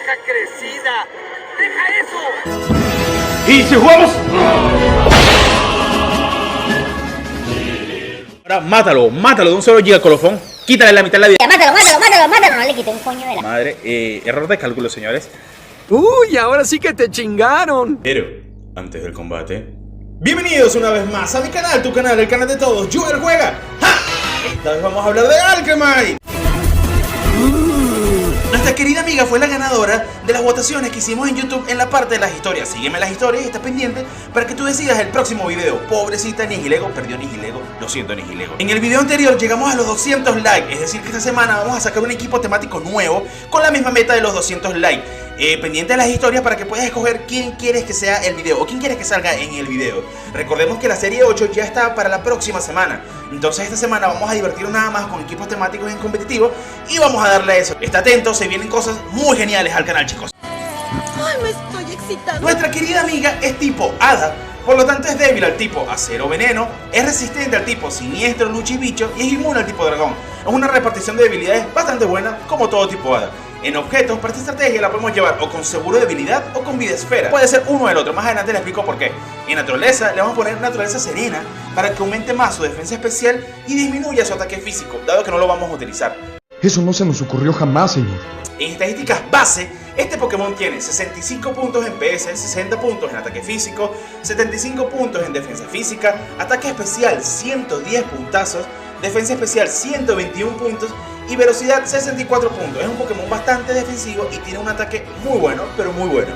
baja crecida. ¡Deja eso! ¿Y si jugamos? Ahora mátalo de un solo gigacolofón. Quítale la mitad de la vida. Mátalo, no le quité un coño de la Madre, error de cálculo, señores. Uy, ahora sí que te chingaron. Pero, antes del combate, bienvenidos una vez más a mi canal, tu canal, el canal de todos, Joel Juega. ¡Ja! Esta vez vamos a hablar de Alchemite. Nuestra querida amiga fue la ganadora de las votaciones que hicimos en YouTube en la parte de las historias. Sígueme las historias y está pendiente para que tú decidas el próximo video. Pobrecita Nihilego, perdió Nihilego, lo siento Nihilego. En el video anterior llegamos a los 200 likes, es decir que esta semana vamos a sacar un equipo temático nuevo con la misma meta de los 200 likes. Pendiente de las historias para que puedas escoger quién quieres que sea el video o quién quieres que salga en el video. Recordemos que la serie 8 ya está para la próxima semana. Entonces esta semana vamos a divertirnos nada más con equipos temáticos en competitivo y vamos a darle a eso. Está atento, se vienen cosas muy geniales al canal, chicos. Ay, me estoy excitando. Nuestra querida amiga es tipo hada, por lo tanto es débil al tipo acero veneno, es resistente al tipo siniestro lucha y bicho y es inmune al tipo dragón. Es una repartición de debilidades bastante buena como todo tipo hada. En objetos, para esta estrategia la podemos llevar o con seguro de debilidad o con vida esfera. Puede ser uno o el otro, más adelante les explico por qué. En naturaleza le vamos a poner naturaleza serena para que aumente más su defensa especial y disminuya su ataque físico, dado que no lo vamos a utilizar. Eso no se nos ocurrió jamás, señor. En estadísticas base, este Pokémon tiene 65 puntos en PS, 60 puntos en ataque físico, 75 puntos en defensa física, ataque especial 110 puntazos, defensa especial 121 puntos y velocidad 64 puntos. Es un Pokémon bastante defensivo y tiene un ataque muy bueno, pero muy bueno.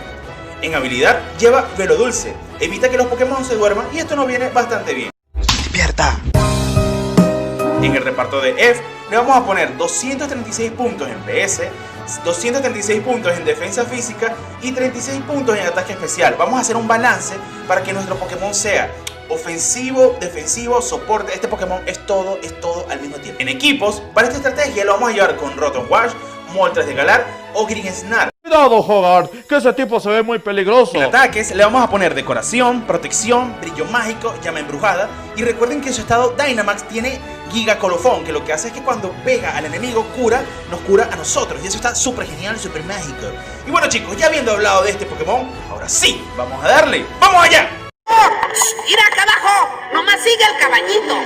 En habilidad lleva Velo Dulce, evita que los Pokémon se duerman y esto nos viene bastante bien. Despierta. En el reparto de F le vamos a poner 236 puntos en PS, 236 puntos en defensa física y 36 puntos en ataque especial. Vamos a hacer un balance para que nuestro Pokémon sea ofensivo, defensivo, soporte. Este Pokémon es todo al mismo tiempo. En equipos, para esta estrategia lo vamos a llevar con Rotom Wash, Moltres de Galar o Grinsnar. Cuidado, Hogarth, que ese tipo se ve muy peligroso. En ataques le vamos a poner decoración, protección, brillo mágico, llama embrujada. Y recuerden que en su estado Dynamax tiene Giga Colofón, que lo que hace es que cuando pega al enemigo nos cura a nosotros. Y eso está súper genial, súper mágico. Y bueno chicos, ya habiendo hablado de este Pokémon, ahora sí, vamos a darle. ¡Vamos allá! ¡Ir acá abajo! ¡Nomás sigue al caballito!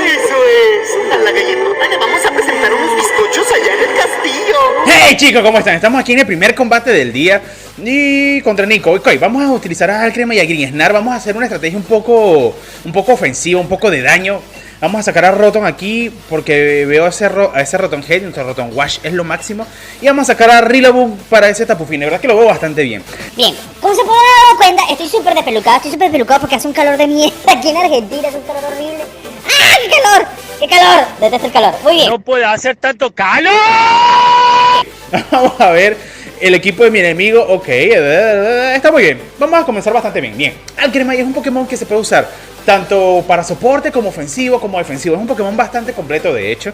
Eso es. A la galletota le vamos a presentar unos bizcochos allá en el castillo. ¡Hey chicos! ¿Cómo están? Estamos aquí en el primer combate del día y contra Nico. Ok, vamos a utilizar a Alcrema y a Grinsnar. Vamos a hacer una estrategia un poco ofensiva, un poco de daño. Vamos a sacar a Rotom aquí porque veo a ese Rotom Head, nuestro Rotom Wash es lo máximo. Y vamos a sacar a Rillaboom para ese Tapu Fini. La verdad que lo veo bastante bien. Bien, como se pueden dar cuenta, estoy súper despelucado porque hace un calor de mierda aquí en Argentina, es un calor horrible. ¡Ah, qué calor! ¡Qué calor! Detesto el calor, muy bien. No puede hacer tanto calor. Vamos a ver el equipo de mi enemigo. Ok, está muy bien. Vamos a comenzar bastante bien. Bien, Alcremay es un Pokémon que se puede usar tanto para soporte como ofensivo como defensivo. Es un Pokémon bastante completo de hecho.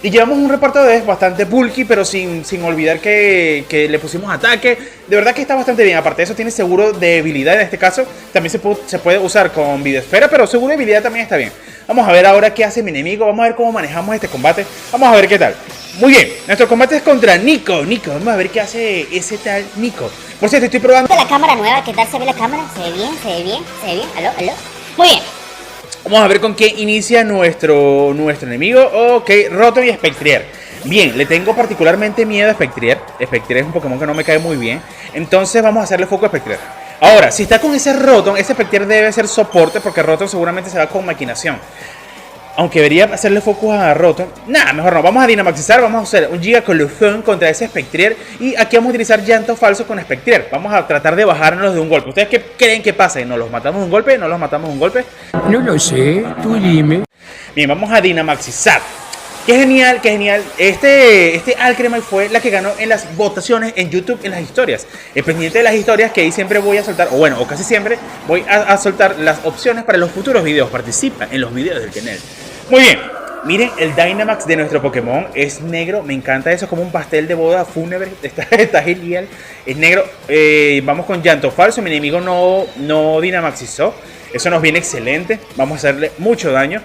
Y llevamos un reparto de bastante bulky, pero sin olvidar que le pusimos ataque. De verdad que está bastante bien. Aparte de eso tiene seguro de debilidad en este caso. También se puede usar con vida esfera, pero seguro de debilidad también está bien. Vamos a ver ahora qué hace mi enemigo. Vamos a ver cómo manejamos este combate. Vamos a ver qué tal. Muy bien, nuestro combate es contra Nico. Vamos a ver qué hace ese tal Nico. Por cierto, estoy probando La cámara nueva, ¿qué tal se ve la cámara? ¿Se ve bien? ¿Se ve bien? ¿Se ve bien? ¿Aló? ¿Aló? Muy bien. Vamos a ver con qué inicia nuestro enemigo. Ok, Rotom y Spectrier. Bien, le tengo particularmente miedo a Spectrier. Spectrier es un Pokémon que no me cae muy bien. Entonces vamos a hacerle foco a Spectrier. Ahora, si está con ese Rotom, ese Spectrier debe ser soporte porque Rotom seguramente se va con maquinación. Aunque debería hacerle foco a Rotom. Nada, mejor no. Vamos a Dynamaxizar. Vamos a hacer un Giga Colofón contra ese Spectrier. Y aquí vamos a utilizar llanto falso con Spectrier. Vamos a tratar de bajarnos de un golpe. ¿Ustedes qué creen que pase? ¿Nos los matamos de un golpe? ¿No los matamos de un golpe? No lo sé, tú dime. Bien, vamos a Dynamaxizar. Qué genial, qué genial. Este Alcremay fue la que ganó en las votaciones en YouTube, en las historias. Pendiente de las historias que ahí siempre voy a soltar, o casi siempre voy a soltar las opciones para los futuros videos. Participa en los videos del canal. Muy bien, miren el Dynamax de nuestro Pokémon. Es negro, me encanta eso, como un pastel de boda fúnebre. Está genial, es negro. Vamos con llanto falso, mi enemigo no Dynamaxizó. Eso nos viene excelente, vamos a hacerle mucho daño.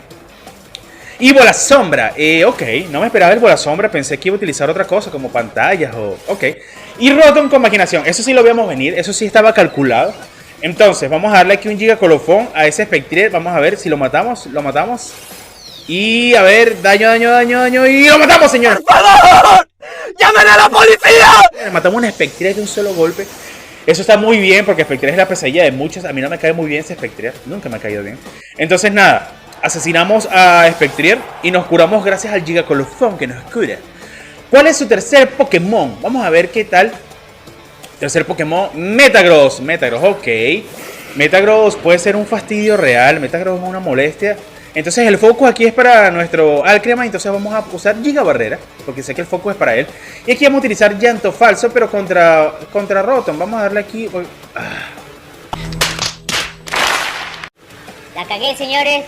Y bola sombra, ok, no me esperaba el bola sombra, pensé que iba a utilizar otra cosa como pantallas o... Ok, Y Rotom con maquinación. Eso sí lo veíamos venir. Eso sí estaba calculado. Entonces, vamos a darle aquí un Giga Colofón a ese Spectrier. Vamos a ver si lo matamos. Lo matamos. Y a ver, daño. Y lo matamos, señor. ¡Por favor! ¡Llamen a la policía! Matamos un Spectrier de un solo golpe. Eso está muy bien porque Spectrier es la pesadilla de muchos. A mí no me cae muy bien ese Spectrier. Nunca me ha caído bien. Entonces, nada. Asesinamos a Spectrier y nos curamos gracias al Giga Colofón que nos cura. ¿Cuál es su tercer Pokémon? Vamos a ver qué tal. Tercer Pokémon, Metagross. Ok. Metagross puede ser un fastidio real. Metagross es una molestia. Entonces el focus aquí es para nuestro Alcremie. Entonces vamos a usar Giga Barrera, porque sé que el focus es para él. Y aquí vamos a utilizar Llanto Falso, pero contra Rotom. Vamos a darle aquí. La cagué, señores.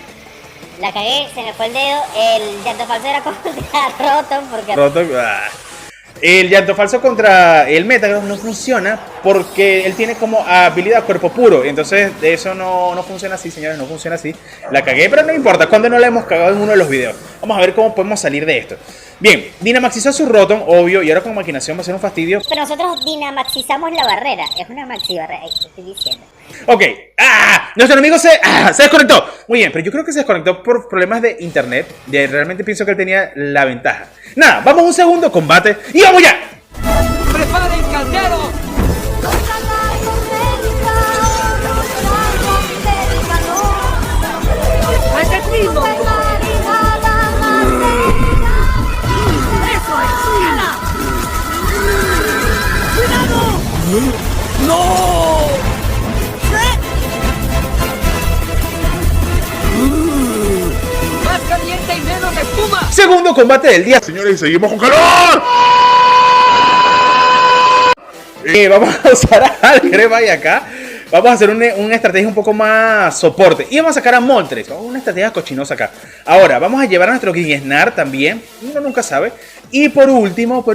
La cagué, se me fue el dedo. El llanto falso era contra Rotom porque... Rotom, el llanto falso contra el Metagross no funciona porque él tiene como habilidad cuerpo puro. Entonces eso no funciona así, señores, no funciona así. La cagué, pero no importa, cuando no la hemos cagado en uno de los videos. Vamos a ver cómo podemos salir de esto. Bien, Dynamaxizó a su Rotom, obvio, y ahora con maquinación va a ser un fastidio. Pero nosotros dinamaxizamos la barrera. Es una maxi barrera, te estoy diciendo. Ok, nuestro enemigo se desconectó. Muy bien, pero yo creo que se desconectó por problemas de internet. Realmente pienso que él tenía la ventaja. Nada, vamos a un segundo combate y vamos ya. ¡Preparen caldero! ¡No! ¡Más caliente y menos espuma! Segundo combate del día, señores, y seguimos con calor. Vamos a usar al Alcremie acá. Vamos a hacer una estrategia un poco más soporte. Y vamos a sacar a Moltres. Una estrategia cochinosa acá. Ahora, vamos a llevar a nuestro Grinsnar también. Uno nunca sabe. Y por último,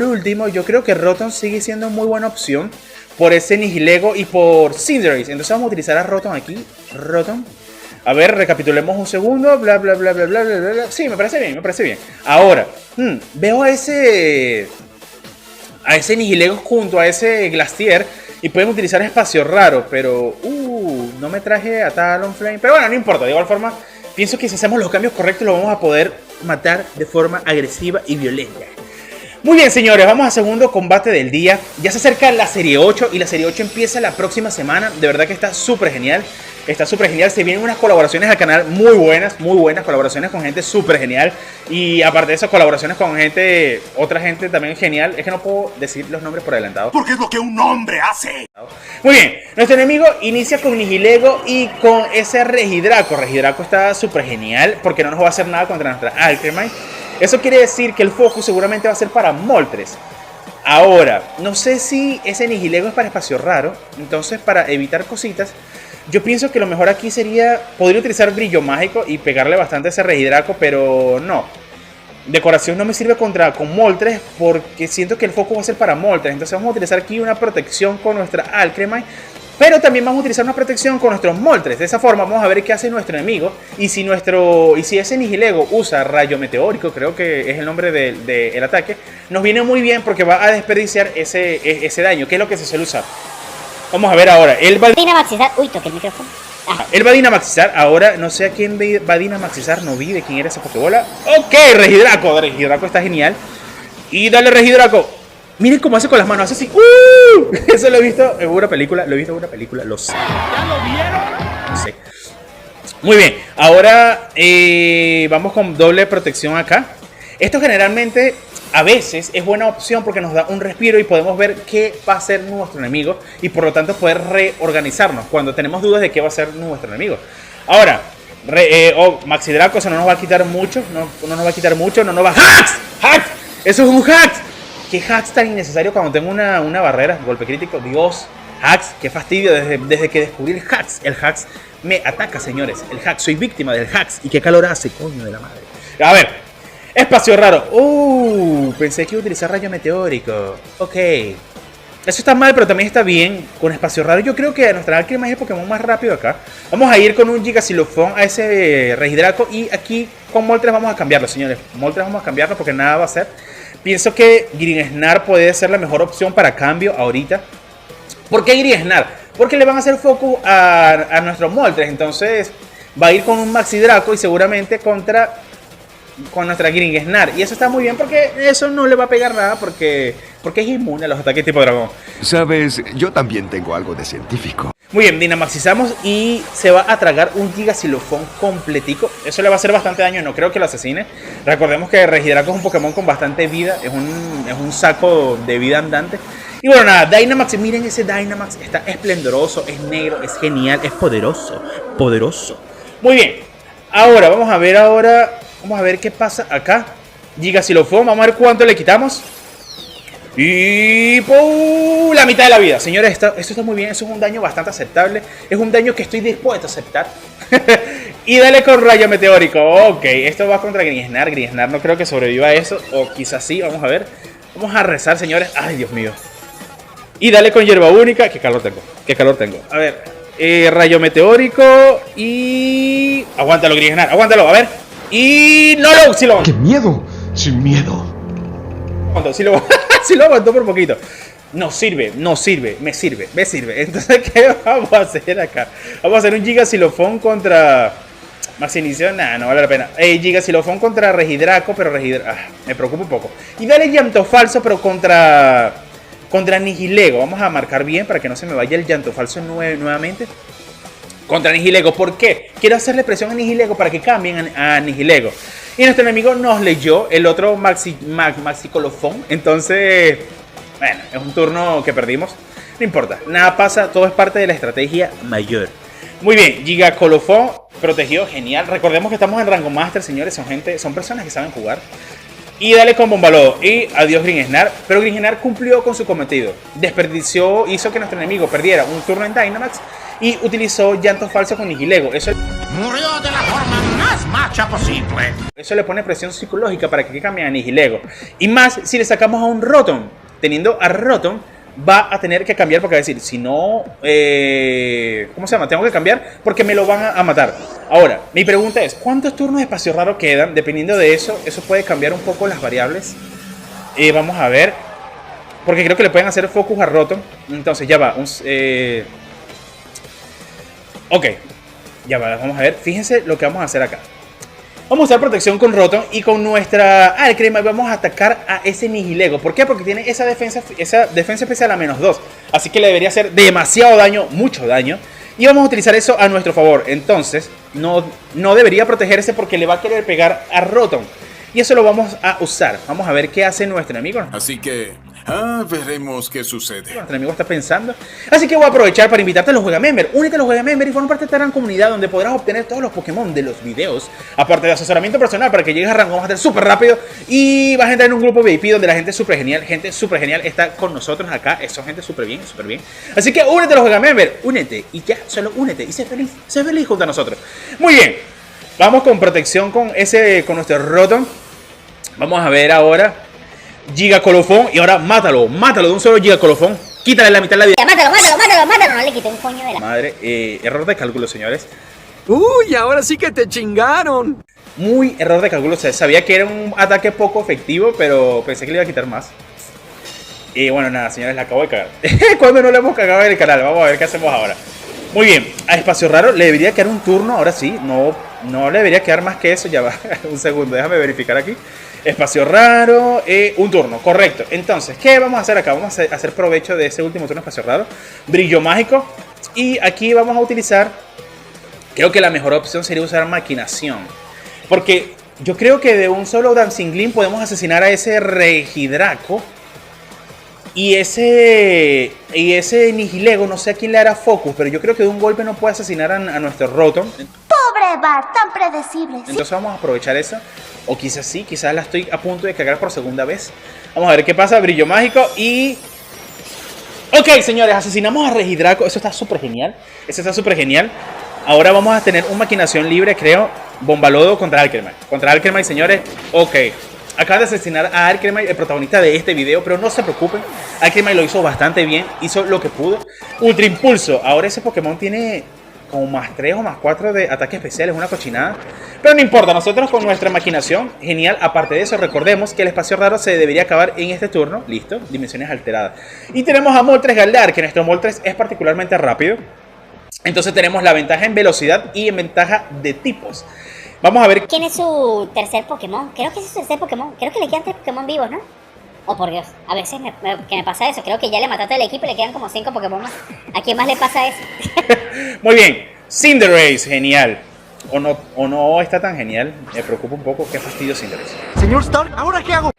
yo creo que Rotom sigue siendo muy buena opción por ese Nihilego y por Cinderace. Entonces vamos a utilizar a Rotom aquí. Rotom. A ver, recapitulemos un segundo. Bla, bla, bla, bla, bla, bla, bla. Sí, me parece bien. Ahora, veo a ese Nihilego junto a ese Glastier. Y pueden utilizar espacio raro, pero no me traje a Talonflame. Pero bueno, no importa, de igual forma, pienso que si hacemos los cambios correctos lo vamos a poder matar de forma agresiva y violenta. Muy bien, señores, vamos a segundo combate del día. Ya se acerca la serie 8 y la serie 8 empieza la próxima semana. De verdad que está súper genial. Se vienen unas colaboraciones al canal muy buenas colaboraciones con gente súper genial. Y aparte de esas colaboraciones con otra gente también genial. Es que no puedo decir los nombres por adelantado. Porque es lo que un hombre hace. Muy bien, nuestro enemigo inicia con Nihilego y con ese Regidraco. Regidraco está súper genial porque no nos va a hacer nada contra nuestra Alcremie. Eso quiere decir que el focus seguramente va a ser para Moltres. Ahora, no sé si ese Nihilego es para espacio raro. Entonces, para evitar cositas, yo pienso que lo mejor aquí sería... Podría utilizar Brillo Mágico y pegarle bastante a ese Regidraco, pero no. Decoración no me sirve con Moltres porque siento que el foco va a ser para Moltres. Entonces vamos a utilizar aquí una protección con nuestra Alcremie. Pero también vamos a utilizar una protección con nuestros Moltres. De esa forma vamos a ver qué hace nuestro enemigo. Y si ese Nihilego usa Rayo Meteórico, creo que es el nombre del ataque, nos viene muy bien porque va a desperdiciar ese daño, que es lo que se suele usar. Vamos a ver ahora. Él va a Dynamaxizar. Uy, toqué el micrófono. Él va a Dynamaxizar. Ahora no sé a quién va a Dynamaxizar. No vi de quién era esa Pokébola. Ok, Regidraco. Regidraco está genial. Y dale, Regidraco. Miren cómo hace con las manos. Hace así. Eso lo he visto en una película. Lo sé. ¿Ya lo vieron? No sé. Muy bien. Ahora vamos con doble protección acá. Esto generalmente... A veces es buena opción porque nos da un respiro y podemos ver qué va a ser nuestro enemigo y por lo tanto poder reorganizarnos cuando tenemos dudas de qué va a ser nuestro enemigo. Ahora, Maxi Draco, eso no nos va a quitar mucho, no nos va a... ¡Hacks! ¡Hacks! ¡Eso es un hacks! ¿Qué hacks tan innecesario cuando tengo una barrera? Golpe crítico, Dios. Hacks, qué fastidio, desde que descubrí el hacks me ataca, señores. El hacks, soy víctima del hacks y qué calor hace, coño de la madre. A ver. Espacio raro. Pensé que iba a utilizar Rayo Meteórico. Ok. Eso está mal, pero también está bien. Con espacio raro. Yo creo que nuestra Alcremie es el Pokémon más rápido acá. Vamos a ir con un Gigasilofón a ese Regidraco. Y aquí con Moltres vamos a cambiarlo, señores. Moltres vamos a cambiarlo porque nada va a hacer. Pienso que Grinsnar puede ser la mejor opción para cambio ahorita. ¿Por qué Grinsnar? Porque le van a hacer focus a nuestro Moltres. Entonces va a ir con un Maxi Draco y seguramente con nuestra Grinsnar. Y eso está muy bien porque eso no le va a pegar nada porque es inmune a los ataques tipo dragón. Sabes, yo también tengo algo de científico. Muy bien, Dynamaxizamos y se va a tragar un Gigasilofón completico. Eso le va a hacer bastante daño, no creo que lo asesine. Recordemos que Regidraco es un Pokémon con bastante vida, es un saco de vida andante. Y bueno, nada, Dynamax, miren ese Dynamax, está esplendoroso, es negro, es genial, es poderoso, poderoso. Muy bien, vamos a ver qué pasa acá. Gigasilofón, vamos a ver cuánto le quitamos. Y la mitad de la vida. Señores, esto está muy bien. Eso es un daño bastante aceptable. Es un daño que estoy dispuesto a aceptar. Y dale con rayo meteórico. Ok, esto va contra Grinsnar. Grinsnar no creo que sobreviva a eso. O quizás sí, vamos a ver. Vamos a rezar, señores. Ay, Dios mío. Y dale con hierba única. Qué calor tengo. Qué calor tengo. A ver, rayo meteórico. Y aguántalo, Grinsnar. Aguántalo, a ver. Y no lo, sí lo aguanto. ¡Qué miedo! Sin miedo. Sí lo aguantó por poquito. No sirve, me sirve. Entonces, ¿qué vamos a hacer acá? Vamos a hacer un Gigasilofón contra Max Inicio. Nah, no vale la pena. Gigasilofón contra Regidraco, pero me preocupa un poco. Y dale llanto falso, pero contra Nihilego. Vamos a marcar bien para que no se me vaya el llanto falso nuevamente. Contra Nihilego, ¿por qué? Quiero hacerle presión a Nihilego para que cambien a Nihilego. Y nuestro enemigo nos leyó el otro Maxi Colofón. Entonces, bueno, es un turno que perdimos. No importa, nada pasa, todo es parte de la estrategia mayor. Muy bien, Giga Colofón protegió, genial. Recordemos que estamos en rango master, señores. Son personas que saben jugar. Y dale con Bombalodo. Y adiós Grinsnar. Pero Grinsnar cumplió con su cometido. Desperdició, hizo que nuestro enemigo perdiera un turno en Dynamax. Y utilizó llanto falso con Nihilego. Eso Murió de la forma más macha posible. Eso le pone presión psicológica para que cambie a Nihilego. Y más si le sacamos a un Rotom. Teniendo a Rotom, va a tener que cambiar porque va a decir, si no, ¿cómo se llama? Tengo que cambiar porque me lo van a matar. Ahora, mi pregunta es, ¿cuántos turnos de espacio raro quedan? Dependiendo de eso puede cambiar un poco las variables. Vamos a ver. Porque creo que le pueden hacer focus a Rotom. Entonces ya va. Ok, ya va, vamos a ver. Fíjense lo que vamos a hacer acá. Vamos a usar protección con Rotom y con nuestra Alcremie vamos a atacar a ese Nihilego. ¿Por qué? Porque tiene esa defensa especial a -2. Así que le debería hacer demasiado daño, mucho daño. Y vamos a utilizar eso a nuestro favor. Entonces, no debería protegerse porque le va a querer pegar a Rotom. Y eso lo vamos a usar. Vamos a ver qué hace nuestro enemigo. Así que veremos qué sucede. Nuestro enemigo está pensando. Así que voy a aprovechar para invitarte a los Juega Member. Únete a los Juega Member y forma parte de esta gran comunidad donde podrás obtener todos los Pokémon de los videos. Aparte de asesoramiento personal para que llegues a rango master súper rápido. Y vas a entrar en un grupo VIP donde la gente súper genial está con nosotros acá. Son gente súper bien, súper bien. Así que únete a los Juega Member. Únete y ya, solo únete y sé feliz junto a nosotros. Muy bien. Vamos con protección con nuestro Rotom. Vamos a ver ahora Giga Colofón. Y ahora mátalo de un solo Giga Colofón. Quítale la mitad de la vida. Mátalo. No le quité un coño de la madre. Error de cálculo, señores. Uy, ahora sí que te chingaron. Muy error de cálculo. Sabía que era un ataque poco efectivo, pero pensé que le iba a quitar más. Y bueno, nada, señores, la acabo de cagar. Cuando no le hemos cagado en el canal. Vamos a ver qué hacemos ahora. Muy bien, a Espacio Raro le debería quedar un turno. Ahora sí, no le debería quedar más que eso. Ya va, un segundo, déjame verificar aquí. Espacio Raro, un turno, correcto. Entonces, ¿qué vamos a hacer acá? Vamos a hacer provecho de ese último turno de Espacio Raro. Brillo mágico. Y aquí vamos a utilizar, creo que la mejor opción sería usar maquinación. Porque yo creo que de un solo Dancing Gleam podemos asesinar a ese Regidraco. Y ese Nihilego, no sé a quién le hará focus, pero yo creo que de un golpe no puede asesinar a nuestro Rotom. Pobre Bart, tan predecible. Entonces vamos a aprovechar eso. O quizás sí, quizás la estoy a punto de cagar por segunda vez. Vamos a ver qué pasa. Brillo mágico y... Ok, señores, asesinamos a Regidraco. Eso está súper genial. Eso está súper genial. Ahora vamos a tener una maquinación libre, creo. Bombalodo contra Alcremie. Contra Alcremie, señores. Ok. Acaban de asesinar a Alcremie, el protagonista de este video, pero no se preocupen. Alcremie lo hizo bastante bien, hizo lo que pudo. Ultra Impulso. Ahora ese Pokémon tiene como +3 o +4 de ataque especial, es una cochinada. Pero no importa, nosotros con nuestra maquinación, genial. Aparte de eso, recordemos que el espacio raro se debería acabar en este turno. Listo, dimensiones alteradas. Y tenemos a Moltres Galdar, que nuestro Moltres es particularmente rápido. Entonces tenemos la ventaja en velocidad y en ventaja de tipos. Vamos a ver ¿Quién es su tercer Pokémon? Creo que es su tercer Pokémon. Creo que le quedan 3 Pokémon vivos, ¿no? Oh, por Dios. A veces que me pasa eso. Creo que ya le mataste al equipo y le quedan como 5 Pokémon más. ¿A quién más le pasa eso? Muy bien, Cinderace, genial. O no está tan genial. Me preocupa un poco. Qué fastidio Cinderace. Señor Stark, ¿ahora qué hago?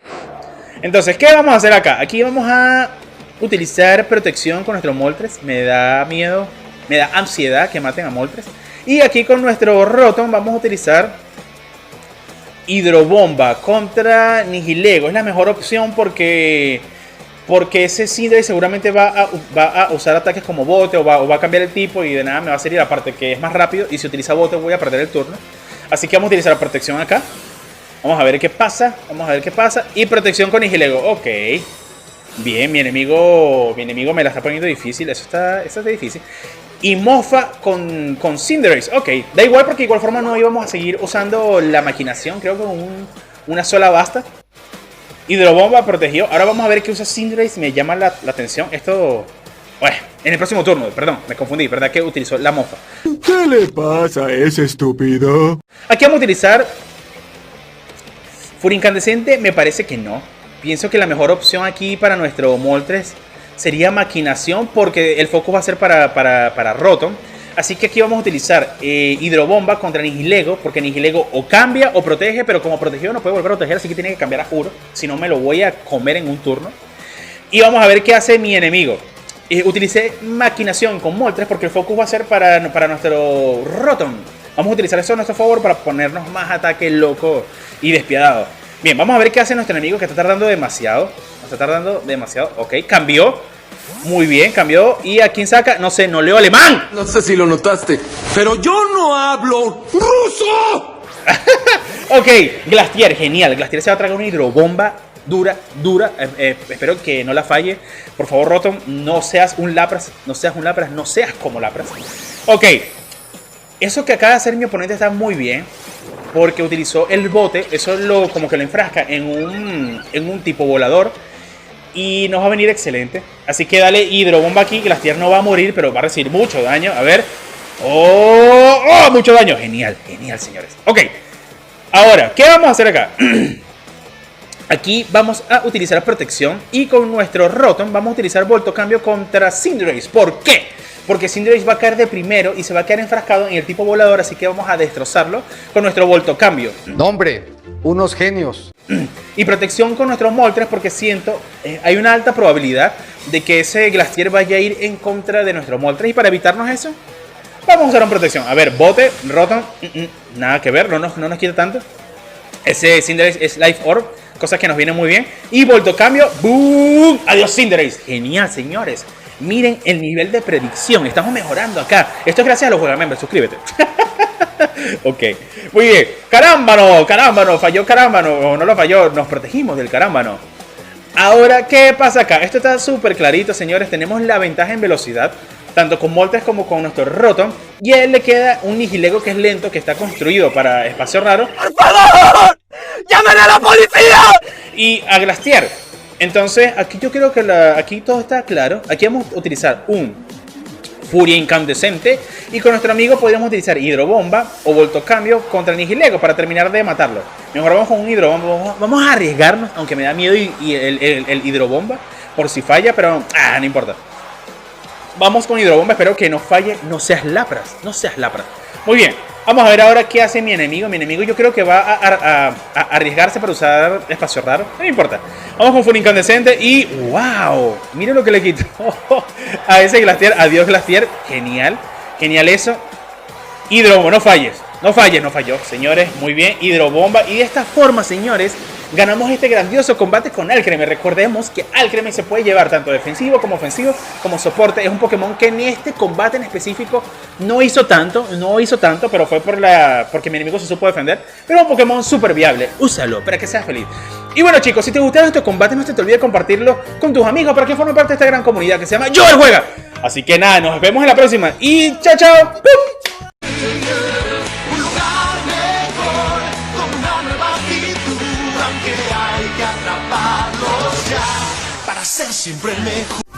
Entonces, ¿qué vamos a hacer acá? Aquí vamos a utilizar protección con nuestro Moltres. Me da miedo, me da ansiedad que maten a Moltres. Y aquí con nuestro Rotom vamos a utilizar Hidrobomba contra Nihilego. Es la mejor opción porque ese Cinderace seguramente va a usar ataques como bote o va a cambiar el tipo y de nada me va a servir. Aparte que es más rápido y si utiliza bote voy a perder el turno. Así que vamos a utilizar protección acá. Vamos a ver qué pasa. Vamos a ver qué pasa. Y protección con Nihilego. Ok. Bien, mi enemigo me la está poniendo difícil. Eso está difícil. Y Mofa con Cinderace. Ok, da igual porque de igual forma no íbamos a seguir usando la maquinación. Creo que una sola basta. Hidrobomba protegió. Ahora vamos a ver qué usa Cinderace. Me llama la atención. Esto... Bueno, en el próximo turno. Perdón, me confundí. ¿Verdad que utilizó la Mofa? ¿Qué le pasa a ese estúpido? Aquí vamos a utilizar Furia Incandescente. Me parece que no. Pienso que la mejor opción aquí para nuestro Moltres sería maquinación porque el foco va a ser para Rotom. Así que aquí vamos a utilizar Hidrobomba contra Nihilego, porque Nihilego o cambia o protege, pero como protegido no puede volver a proteger, así que tiene que cambiar a Juro, si no me lo voy a comer en un turno. Y vamos a ver qué hace mi enemigo. Utilicé maquinación con Moltres porque el focus va a ser para nuestro Rotom. Vamos a utilizar eso a nuestro favor para ponernos más ataque loco y despiadado. Bien, vamos a ver qué hace nuestro enemigo que está tardando demasiado. Ok, cambió. Muy bien, cambió. ¿Y a quién saca? No sé, no leo alemán. No sé si lo notaste, pero yo no hablo ruso. Ok, Glastier, genial. Glastier se va a tragar una hidrobomba dura. Espero que no la falle. Por favor, Rotom, no seas un Lapras. No seas como Lapras. Ok, eso que acaba de hacer mi oponente está muy bien. Porque utilizó el bote. Eso como que lo enfrasca en un tipo volador. Y nos va a venir excelente. Así que dale hidrobomba aquí. Glastier no va a morir, pero va a recibir mucho daño. A ver. ¡Oh! Mucho daño. Genial, señores. Ok. Ahora, ¿qué vamos a hacer acá? Aquí vamos a utilizar protección. Y con nuestro Rotom vamos a utilizar Volto Cambio contra Cinderace. ¿Por qué? Porque Cinderace va a caer de primero y se va a quedar enfrascado en el tipo volador. Así que vamos a destrozarlo con nuestro Volto Cambio. No, hombre, unos genios. Y protección con nuestros Moltres porque siento, hay una alta probabilidad de que ese Glastier vaya a ir en contra de nuestro Moltres. Y para evitarnos eso, vamos a usar una protección. A ver, bote, Rotom, nada que ver, no nos quita tanto. Ese Cinderace es Life Orb, cosas que nos vienen muy bien. Y Volto Cambio, ¡boom! Adiós Cinderace. Genial, señores. Miren el nivel de predicción, estamos mejorando acá. Esto es gracias a los juegamembers, suscríbete. Ok, muy bien. Carámbano, falló Carámbano. O no lo falló, nos protegimos del Carámbano. Ahora, ¿qué pasa acá? Esto está súper clarito, señores. Tenemos la ventaja en velocidad, tanto con Moltres como con nuestro Rotom. Y a él le queda un Nihilego que es lento, que está construido para espacio raro. ¡Por favor! ¡Llamen a la policía! Y a Glastier. Entonces, aquí yo creo que aquí todo está claro. Aquí vamos a utilizar un Furia Incandescente. Y con nuestro amigo podríamos utilizar Hidrobomba o Volto Cambio contra Nihilego para terminar de matarlo. Mejor vamos con un Hidrobomba. Vamos a arriesgarnos, aunque me da miedo y el Hidrobomba por si falla, pero no importa. Vamos con Hidrobomba, espero que no falle. No seas Lapras. Muy bien, vamos a ver ahora qué hace mi enemigo. Mi enemigo yo creo que va a arriesgarse para usar espacio raro. No me importa. Vamos con Furia Incandescente y ¡wow! Miren lo que le quitó a ese Glastier. Adiós Glastier. Genial. Genial eso. Hidrobomba, no falló, señores. Muy bien, Hidrobomba. Y de esta forma, señores, ganamos este grandioso combate con Alcremie. Recordemos que Alcremie se puede llevar tanto defensivo como ofensivo, como soporte. Es un Pokémon que en este combate en específico no hizo tanto, pero fue porque mi enemigo se supo defender. Pero es un Pokémon súper viable. Úsalo para que seas feliz. Y bueno, chicos, si te gustaron estos combates, no se te olvide compartirlo con tus amigos para que formen parte de esta gran comunidad que se llama Yo El Juega. Así que nada, nos vemos en la próxima. Y chao, chao. ¡Pum! que atraparlos ya para ser siempre el mejor.